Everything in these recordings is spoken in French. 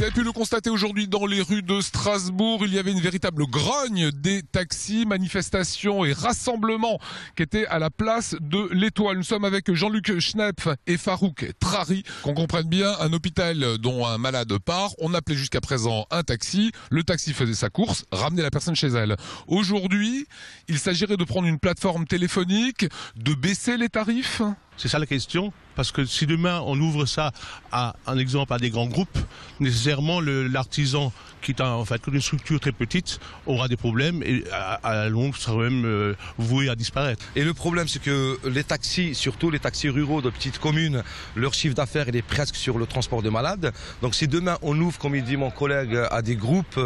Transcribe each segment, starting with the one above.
Vous avez pu le constater aujourd'hui dans les rues de Strasbourg, il y avait une véritable grogne des taxis, manifestations et rassemblements qui étaient à la place de l'Étoile. Nous sommes avec Jean-Luc Schnepf et Farouk Trari. Qu'on comprenne bien, un hôpital dont un malade part, on appelait jusqu'à présent un taxi, le taxi faisait sa course, ramenait la personne chez elle. Aujourd'hui, il s'agirait de prendre une plateforme téléphonique, de baisser les tarifs. C'est ça la question, parce que si demain on ouvre ça à un exemple à des grands groupes, nécessairement l'artisan qui est en fait une structure très petite aura des problèmes et à la longue sera même voué à disparaître. Et le problème c'est que les taxis, surtout les taxis ruraux de petites communes, leur chiffre d'affaires il est presque sur le transport de malades. Donc si demain on ouvre, comme il dit mon collègue, à des groupes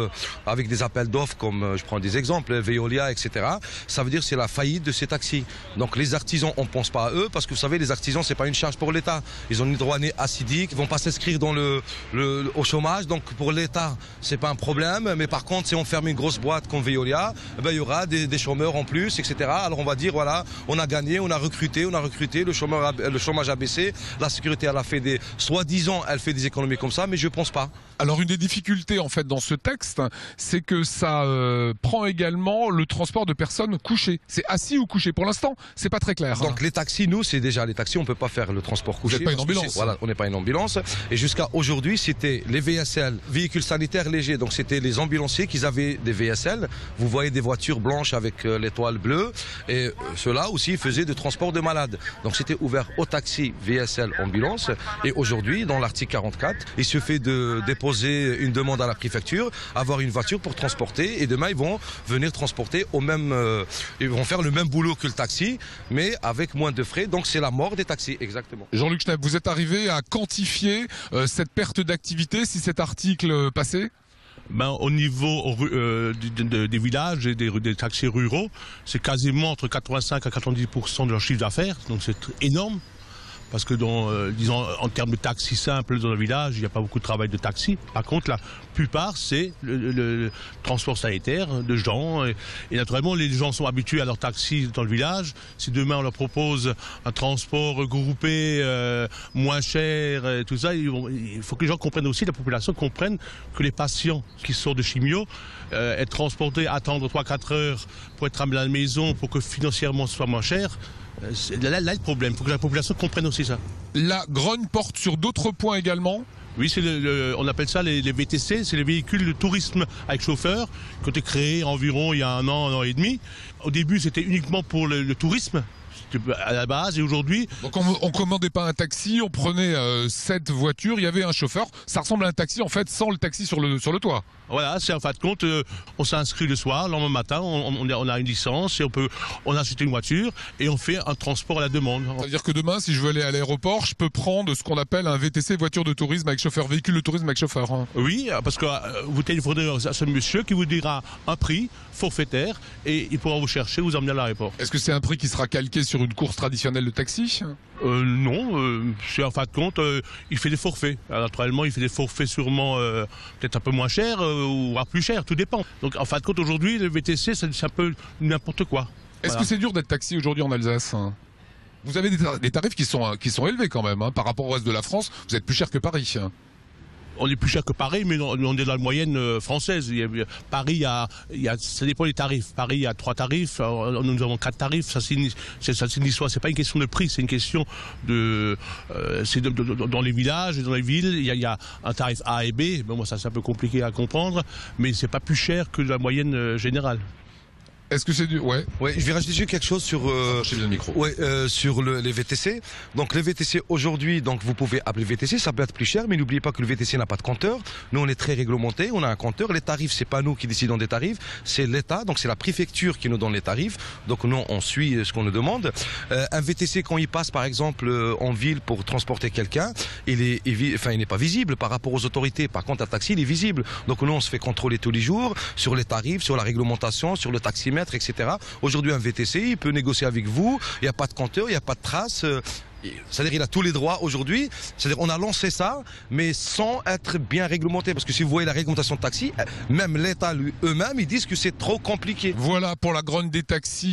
avec des appels d'offres comme je prends des exemples, Veolia, etc., ça veut dire c'est la faillite de ces taxis. Donc les artisans on pense pas à eux parce que vous savez les artisans c'est pas une charge pour l'État. Ils ont une droit acidique, ils vont pas s'inscrire dans au chômage. Donc pour l'État c'est pas un problème. Mais par contre si on ferme une grosse boîte comme Veolia, il y aura des chômeurs en plus, etc. Alors on va dire voilà, on a gagné, on a recruté, le chômage a baissé, la sécurité elle a fait des soi-disant elle fait des économies comme ça, mais je pense pas. Alors une des difficultés en fait dans ce texte, c'est que ça prend également le transport de personnes couchées. C'est assis ou couché. Pour l'instant, c'est pas très clair. Donc les taxis, nous c'est déjà les taxis, on peut pas faire le transport couché. Vous n'êtes pas une ambulance. Voilà, on n'est pas une ambulance. Et jusqu'à aujourd'hui, c'était les VSL, véhicules sanitaires légers. Donc c'était les ambulanciers qui avaient des VSL. Vous voyez des voitures blanches avec l'étoile bleue. Et ceux-là aussi faisaient du transport de malades. Donc c'était ouvert aux taxis VSL ambulance. Et aujourd'hui, dans l'article 44, il suffit de déposer une demande à la préfecture, avoir une voiture pour transporter. Et demain, ils vont venir transporter ils vont faire le même boulot que le taxi, mais avec moins de frais. Donc c'est la mort des taxis, exactement. Jean-Luc Schnepf, vous êtes arrivé à quantifier cette perte d'activité si cet article passait ? Au niveau des villages et des taxis ruraux, c'est quasiment entre 85 à 90% de leur chiffre d'affaires, donc c'est énorme. Parce que disons, en termes de taxis simples dans le village, il n'y a pas beaucoup de travail de taxi. Par contre, la plupart, c'est le transport sanitaire de gens. Et naturellement, les gens sont habitués à leur taxi dans le village. Si demain, on leur propose un transport regroupé, moins cher, et tout ça, il faut que les gens comprennent aussi, la population comprenne que les patients qui sortent de chimio, être transportés, attendre 3-4 heures pour être amenés à la maison, pour que financièrement ce soit moins cher, là le problème, il faut que la population comprenne aussi ça. La grogne porte sur d'autres points également. Oui, on appelle ça les VTC, c'est les véhicules de tourisme avec chauffeur, qui ont été créés environ il y a un an et demi. Au début, c'était uniquement pour le tourisme, à la base, et aujourd'hui... Donc on commandait pas un taxi, on prenait cette voiture, il y avait un chauffeur. Ça ressemble à un taxi en fait, sans le taxi sur le toit. Voilà, c'est en fin de compte, on s'inscrit le soir, le lendemain matin, on a une licence, et on a acheté une voiture, et on fait un transport à la demande. C'est-à-dire que demain, si je veux aller à l'aéroport, je peux prendre ce qu'on appelle un VTC, voiture de tourisme avec chauffeur, véhicule de tourisme avec chauffeur. Hein. Oui, parce que vous téléphonerez à ce monsieur qui vous dira un prix forfaitaire, et il pourra vous chercher, vous emmener à l'aéroport. Est-ce que c'est un prix qui sera calqué sur une course traditionnelle de taxi ? Non, c'est en fin de compte, il fait des forfaits. Alors, naturellement, il fait des forfaits sûrement peut-être un peu moins chers ou plus chers, tout dépend. Donc en fin de compte, aujourd'hui, le VTC, c'est un peu n'importe quoi. Est-ce que c'est dur d'être taxi aujourd'hui en Alsace ? Vous avez des tarifs qui sont élevés quand même, hein, par rapport au reste de la France. Vous êtes plus cher que Paris. On est plus cher que Paris, mais on est dans la moyenne française. Paris, ça dépend des tarifs. Paris, il y a 3 tarifs. Nous avons 4 tarifs. Ça signifie c'est pas une question de prix, c'est une question dans les villages et dans les villes, il y a un tarif A et B. Bon, ça, c'est un peu compliqué à comprendre, mais c'est pas plus cher que la moyenne générale. Est-ce que c'est du... Ouais, je vais rajouter quelque chose sur le micro. Sur les VTC. Donc les VTC aujourd'hui, donc vous pouvez appeler VTC, ça peut être plus cher, mais n'oubliez pas que le VTC n'a pas de compteur. Nous on est très réglementé, on a un compteur. Les tarifs, c'est pas nous qui décidons des tarifs, c'est l'État, donc c'est la préfecture qui nous donne les tarifs. Donc nous on suit ce qu'on nous demande. Un VTC quand il passe par exemple en ville pour transporter quelqu'un, il n'est pas visible par rapport aux autorités. Par contre un taxi il est visible. Donc nous on se fait contrôler tous les jours sur les tarifs, sur la réglementation, sur le taximètre, etc. Aujourd'hui, un VTC, il peut négocier avec vous. Il n'y a pas de compteur, il n'y a pas de trace. C'est-à-dire il a tous les droits aujourd'hui. C'est-à-dire on a lancé ça, mais sans être bien réglementé. Parce que si vous voyez la réglementation de taxi, même l'État eux-mêmes, ils disent que c'est trop compliqué. Voilà pour la grogne des taxis.